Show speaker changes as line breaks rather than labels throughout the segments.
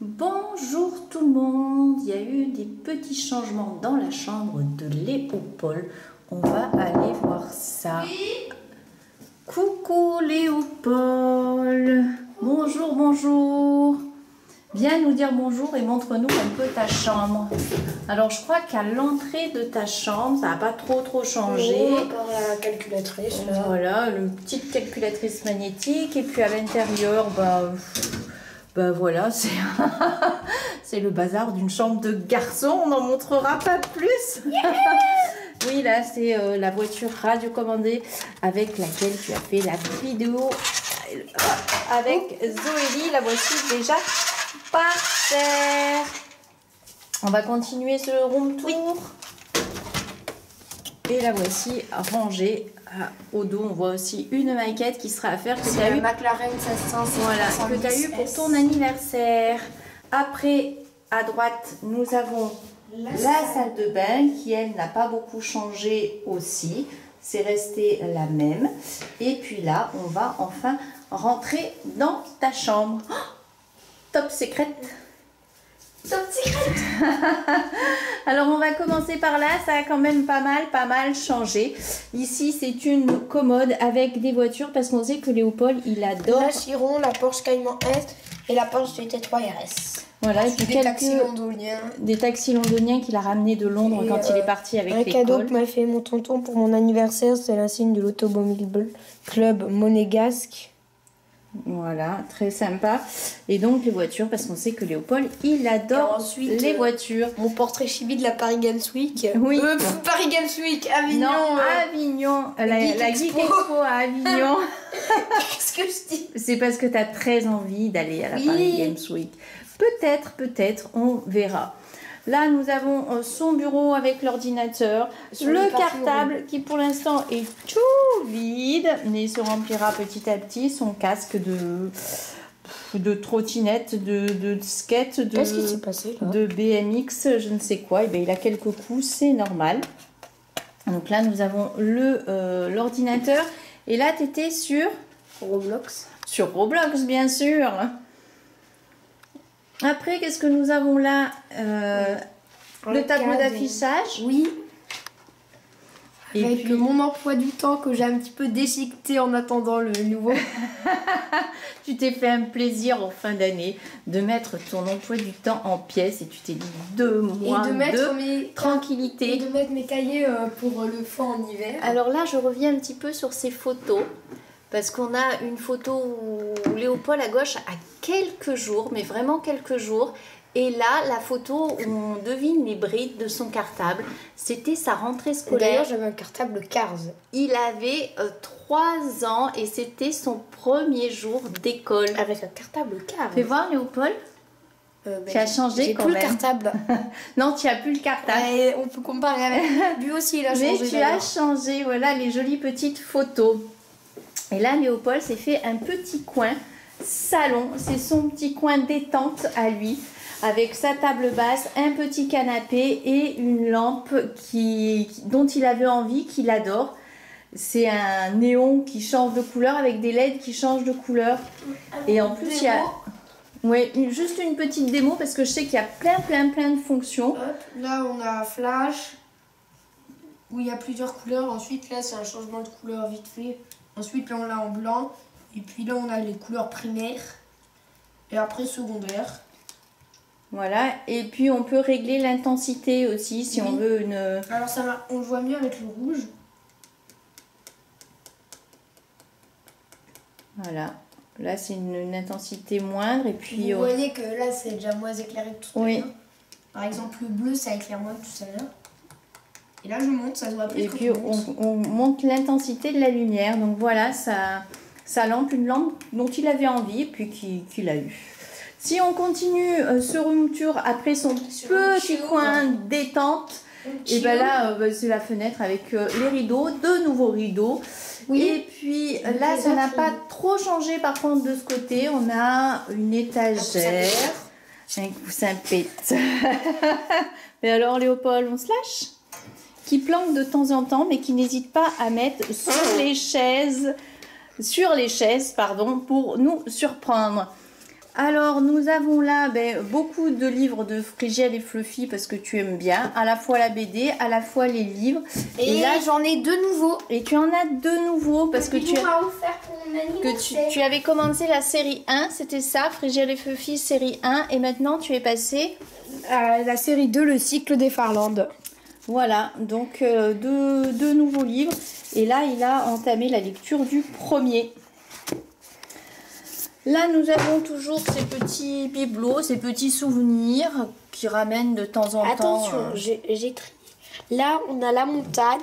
Bonjour tout le monde, il y a eu des petits changements dans la chambre de Léopold. On va aller voir ça.
Oui.
Coucou Léopold. Bonjour, bonjour. Viens nous dire bonjour et montre-nous un peu ta chambre. Alors je crois qu'à l'entrée de ta chambre, ça n'a pas trop changé.
Encore la calculatrice là.
Voilà, une petite calculatrice magnétique. Et puis à l'intérieur, voilà, c'est le bazar d'une chambre de garçon. On n'en montrera pas plus.
Yeah.
Oui, là, c'est la voiture radiocommandée avec laquelle tu as fait la vidéo avec Zoélie. La voici déjà par terre. On va continuer ce room tour. Et la voici rangée au dos. On voit aussi une maquette qui sera à faire.
C'est la McLaren 700.
Voilà, que tu as eu pour ton anniversaire. Après, à droite, nous avons la salle de bain qui, elle, n'a pas beaucoup changé aussi. C'est resté la même. Et puis là, on va enfin rentrer dans ta chambre. Oh, top secret.
Top secret.
Alors on va commencer par là, ça a quand même pas mal changé. Ici c'est une commode avec des voitures parce qu'on sait que Léopold il adore
la Chiron, la Porsche Cayman S et la Porsche GT3 RS.
Voilà, et puis
des taxis londoniens.
Des taxis londoniens qu'il a ramenés de Londres quand il est parti avec l'école.
Un cadeau que m'a fait mon tonton pour mon anniversaire, c'est l'insigne de l'Automobile Club Monégasque.
Voilà, très sympa. Et donc les voitures, parce qu'on sait que Léopold, il adore ensuite, les voitures.
Mon portrait chibi de la Paris Games Week.
Oui.
Paris Games Week, Avignon.
Non, Avignon. La Geek Expo à Avignon.
Qu'est-ce que je dis?
C'est parce que tu as très envie d'aller à la Paris Games Week. Peut-être, on verra. Là, nous avons son bureau avec l'ordinateur, le cartable qui pour l'instant est tout vide, mais il se remplira petit à petit, son casque de trottinette, de skate,
qu'est-ce qui s'est passé, là?
De BMX, je ne sais quoi. Et bien, il a quelques coups, c'est normal. Donc là, nous avons l'ordinateur. Et là, tu étais sur
Roblox.
Sur Roblox, bien sûr. Après, qu'est-ce que nous avons là? Le tableau d'affichage.
Oui.
Et
avec
puis
mon emploi du temps que j'ai un petit peu déchiqueté en attendant le nouveau.
Tu t'es fait un plaisir en fin d'année de mettre ton emploi du temps en pièces et tu t'es dit 2 mois de tranquillité.
Et de mettre mes cahiers pour le fond en hiver.
Alors là, je reviens un petit peu sur ces photos. Parce qu'on a une photo où Léopold à gauche a quelques jours, mais vraiment quelques jours. Et là, la photo où on devine les brides de son cartable, c'était sa rentrée scolaire.
D'ailleurs, j'avais un cartable Cars.
Il avait 3 ans et c'était son premier jour d'école.
Avec un cartable Cars.
Fais voir Léopold. Tu as changé quand même.
J'ai plus le cartable.
Non, tu n'as plus le cartable.
On peut comparer avec lui aussi, il a changé.
Mais tu as changé, voilà les jolies petites photos. Et là, Léopold s'est fait un petit coin salon. C'est son petit coin détente à lui, avec sa table basse, un petit canapé et une lampe dont il avait envie, qu'il adore. C'est un néon qui change de couleur avec des LED qui changent de couleur. Et en plus, il y a... Oui, juste une petite démo parce que je sais qu'il y a plein de fonctions.
Hop, là, on a flash, où il y a plusieurs couleurs. Ensuite, là, c'est un changement de couleur vite fait. Ensuite, là, on l'a en blanc. Et puis là, on a les couleurs primaires. Et après, secondaire.
Voilà. Et puis, on peut régler l'intensité aussi, si on veut une...
Alors, on le voit mieux avec le rouge.
Voilà. Là, c'est une intensité moindre. Et puis,
vous voyez que là, c'est déjà moins éclairé que tout à l'heure. Par exemple, le bleu, ça éclaire moins que tout à l'heure. Et là, je monte, ça se voit plus.
Et puis, on monte l'intensité de la lumière. Donc, voilà, sa lampe, une lampe dont il avait envie et puis qu'il a eu. Si on continue ce room tour après son petit coin détente, et bien là, c'est la fenêtre avec les rideaux, de nouveaux rideaux. Oui. Et puis là, ça n'a pas trop changé par contre de ce côté. On a une étagère. Un coussin pète. Mais alors, Léopold, on se lâche? Qui planque de temps en temps, mais qui n'hésite pas à mettre sur les chaises, pour nous surprendre. Alors, nous avons là beaucoup de livres de Frigiel et Fluffy parce que tu aimes bien. À la fois la BD, à la fois les livres.
Et là, j'en ai 2 nouveaux.
Et tu en as 2 nouveaux parce que tu
m'as offert pour mon anniversaire.
tu avais commencé la série 1, c'était ça, Frigiel et Fluffy série 1. Et maintenant, tu es passé
à la série 2, le cycle des Farlandes.
Voilà, donc 2 nouveaux livres. Et là, il a entamé la lecture du premier. Là, nous avons toujours ces petits bibelots, ces petits souvenirs qui ramènent de temps en temps.
Attention, j'ai trié. Là, on a la montagne.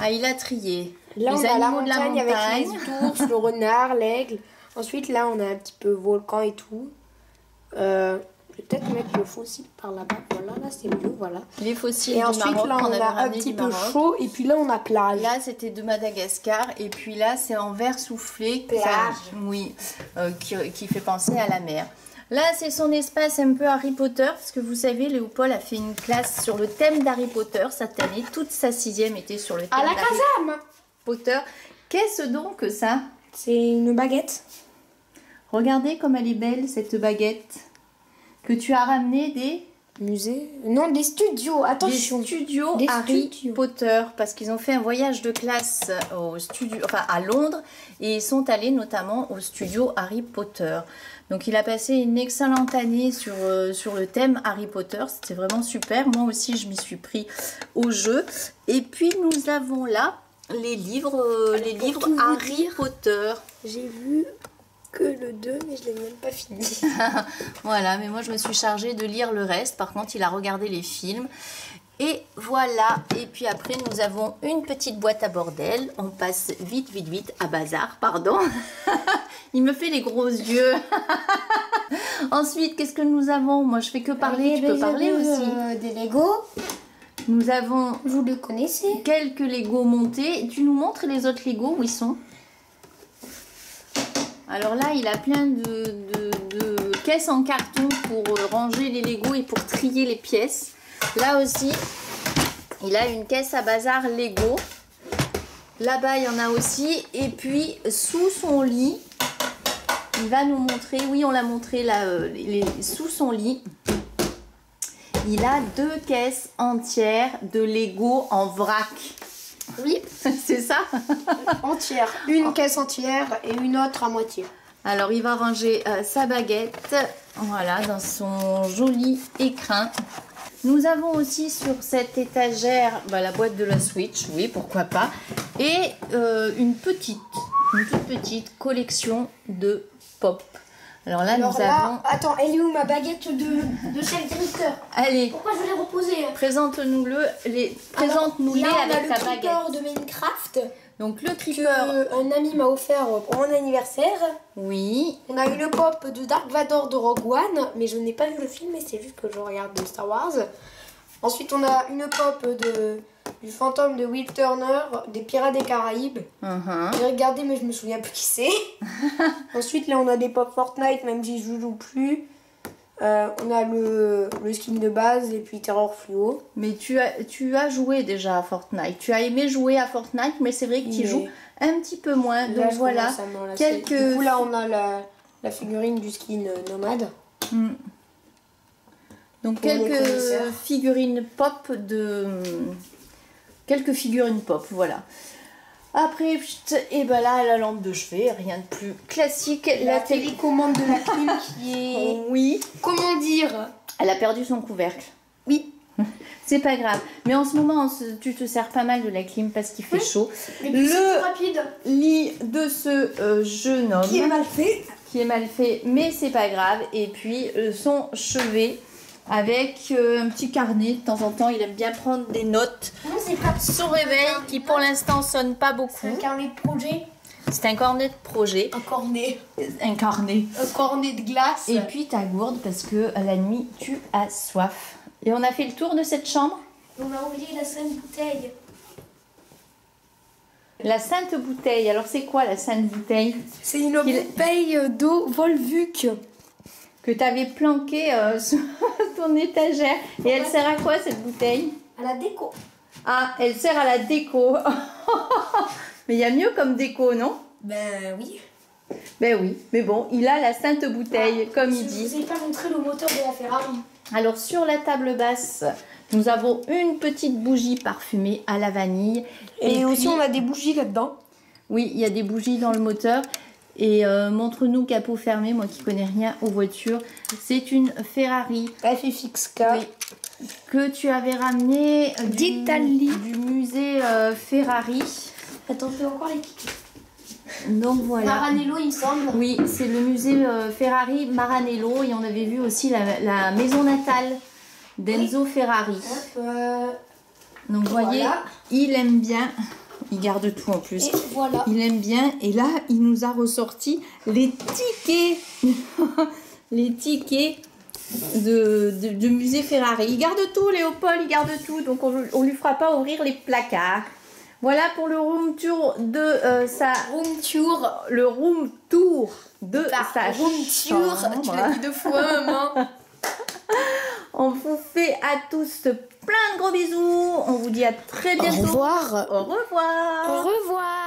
Ah, il a trié.
Là, on a la montagne avec les ours, le renard, l'aigle. Ensuite, là, on a un petit peu volcan et tout. Je vais peut-être mettre le fossile par là-bas. Voilà, là, c'est mieux, voilà.
Les fossiles
et
du
ensuite,
Maroc,
là, on a un petit peu chaud. Et puis là, on a plage.
Là, c'était de Madagascar. Et puis là, c'est en verre soufflé.
Plage.
Oui, qui fait penser à la mer. Là, c'est son espace un peu Harry Potter. Parce que vous savez, Léopold a fait une classe sur le thème d'Harry Potter cette année. Toute sa 6e était sur le thème
d'Harry
Potter. Qu'est-ce donc que ça?
C'est une baguette.
Regardez comme elle est belle, cette baguette. Que tu as ramené des
musées? Non, des studios, attention.
Des studios Harry Potter, parce qu'ils ont fait un voyage de classe à Londres et ils sont allés notamment au studio Harry Potter. Donc il a passé une excellente année sur le thème Harry Potter, c'était vraiment super. Moi aussi je m'y suis pris au jeu. Et puis nous avons là les livres Harry Potter.
J'ai vu que le 2, mais je l'ai même pas fini.
Voilà, mais moi je me suis chargée de lire le reste. Par contre, il a regardé les films. Et voilà. Et puis après, nous avons une petite boîte à bordel. On passe vite à bazar, pardon. Il me fait les gros yeux. Ensuite, qu'est-ce que nous avons? Moi, je fais que parler. Tu peux parler aussi.
Des Lego.
Nous avons...
Vous le connaissez?
Quelques Lego montés. Tu nous montres les autres Lego où ils sont? Alors là, il a plein de caisses en carton pour ranger les Lego et pour trier les pièces. Là aussi, il a une caisse à bazar Lego. Là-bas, il y en a aussi. Et puis, sous son lit, il va nous montrer, oui, on l'a montré là, sous son lit, il a 2 caisses entières de Lego en vrac.
Oui,
c'est ça.
Entière. Une caisse entière et une autre à moitié.
Alors, il va ranger sa baguette, voilà, dans son joli écrin. Nous avons aussi sur cette étagère la boîte de la Switch, oui, pourquoi pas. Et une toute petite collection de pop. Alors là, nous avons...
Attends, elle est où ma baguette de chef directeur?
Allez.
Pourquoi je l'ai reposée?
Présente-nous-les avec ta baguette.
On a le de Minecraft.
Donc le creeper.
Un ami m'a offert pour mon anniversaire.
Oui.
On a une pop de Dark Vador de Rogue One, mais je n'ai pas vu le film, mais c'est juste que je regarde de Star Wars. Ensuite, on a une pop du fantôme de Will Turner, des Pirates des Caraïbes. J'ai regardé, mais je me souviens plus qui c'est. Ensuite, là, on a des pop Fortnite, même si je joue plus. On a le skin de base et puis Terror Fluo.
Mais tu as joué déjà à Fortnite. Tu as aimé jouer à Fortnite, mais c'est vrai que tu joues un petit peu moins. Donc voilà, quelques...
Du coup, là, on a la figurine du skin nomade.
Donc quelques figurines pop quelques figurines pop, voilà. Après, et ben là, la lampe de chevet, rien de plus classique.
La télécommande de la clim qui est...
Oui.
Comment dire?
Elle a perdu son couvercle.
Oui.
C'est pas grave. Mais en ce moment, tu te sers pas mal de la clim parce qu'il fait chaud.
Le
lit de ce jeune homme.
Qui est mal fait.
Qui est mal fait, mais c'est pas grave. Et puis, son chevet avec un petit carnet. De temps en temps, il aime bien prendre des notes.
Non, c'est pas
son réveil qui pour l'instant sonne pas beaucoup.
C'est un carnet de projet.
C'est un cornet de projet.
Un cornet.
Un cornet.
Un cornet de glace.
Et puis ta gourde parce que la nuit tu as soif. Et on a fait le tour de cette chambre.
On a oublié la sainte bouteille.
La sainte bouteille. Alors c'est quoi la sainte bouteille?
C'est une bouteille d'eau Volvic.
Que tu avais planquée sur ton étagère. Et elle sert à quoi cette bouteille?
À la déco.
Ah, elle sert à la déco. Mais il y a mieux comme déco, non?
Ben oui.
Ben oui, mais bon, il a la sainte bouteille, comme il dit.
Je vous ai pas montré le moteur de la Ferrari.
Alors sur la table basse, nous avons une petite bougie parfumée à la vanille.
Et aussi
puis,
on a des bougies là-dedans.
oui, il y a des bougies dans le moteur. Et montre-nous capot fermé, moi qui connais rien aux voitures. C'est une Ferrari
FFXK.
oui, que tu avais ramené
d'Italie,
du musée Ferrari.
Attends, fais encore les tickets.
Donc voilà.
Maranello, il me semble.
Oui, c'est le musée Ferrari Maranello et on avait vu aussi la maison natale d'Enzo Ferrari. Donc vous voyez,
voilà.
Il aime bien, il garde tout en plus.
Et voilà.
Il aime bien et là, il nous a ressorti les tickets, les tickets de musée Ferrari. Il garde tout, Léopold, il garde tout, donc on lui fera pas ouvrir les placards. Voilà pour le room tour de le room tour de sa
room tour,
chambre.
tu l'as dit 2 fois, maman.
On vous fait à tous plein de gros bisous. On vous dit à très bientôt.
Au revoir.
Au revoir.
Au revoir.